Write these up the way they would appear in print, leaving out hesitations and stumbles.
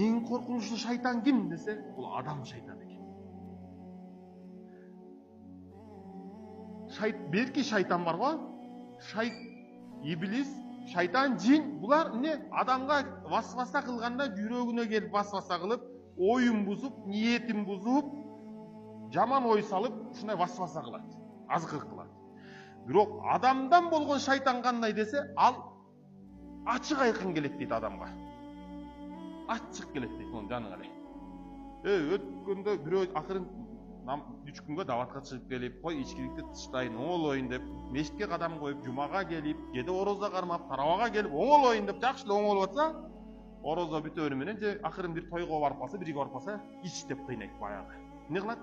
Ең қорқынышты шайтан кім десе, бұл адам шайтаны екен. Белки шайтан бар ғой, иблис, шайтан, жин, бұлар не адамға васваса қылғанда жүрегіне келіп васваса қылып, ойын бұзып, ниетін бұзып, жаман ой салып, шынай васваса қылады, азғырық қылады. Бирок адамдан болған шайтан қандай десе, ал ашық айқын келеді дейді адамға. Açık келеді дейді, оның жаны қалай. Өткенде біреу ақырын 3 күнге даватқа шығып келіп, қой ичкиликти тыштайын, оңолойын деп, мешітке қадам қойып, жұмаға келіп, кеде ороза қармап, тараваға келіп, оңолойын деп, жақшылы оңолып атса, ороза бүтөріменен же ақырын бір тойға барып қалса, бірге барып қалса, ич деп қиынайды баяғы. Не қылады?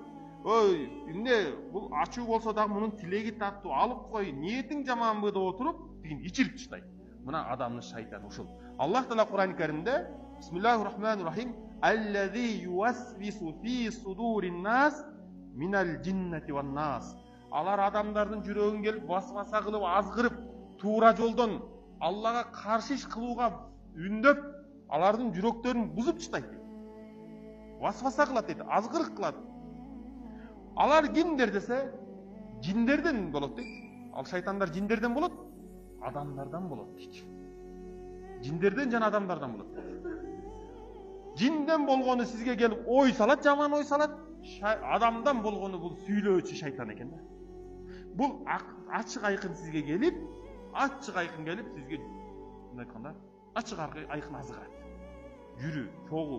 Бұл ачу болса дағы мұның тілегі татту алып қой, ниетің жаман бұйда отырып, деген ичіліп тыштайды. Мына адамның шайтаны ушул. Аллах Таала Кур'ан Каримде Бисмиллахир-рахманир-рахим Аллази ювасвису фи судурин нас минал джиннати ван нас. Алар адамдардың жүрегін келіп васваса қылып, азғырып, тура жолдан Аллаға қаршы іш қылуға үндөп, алардың жүректерін бұзып тастайды. Васваса қылады дейді, азғырық қылады. Алар кимдер десе, жиндерден болады дейді. Ал шайтандар жиндерден болады, адамдардан болады дейді. Жиндерден жана адамдардан болады. Жинден болгону сизге келип ой салат, жаман ой салат. Адамдан болгону бул сүйлөөчү шайтан экен да. Бул ачык айкын сизге келип, сизге мындай айтканда, ачык айкын азгырат. Жүрү, чогуу,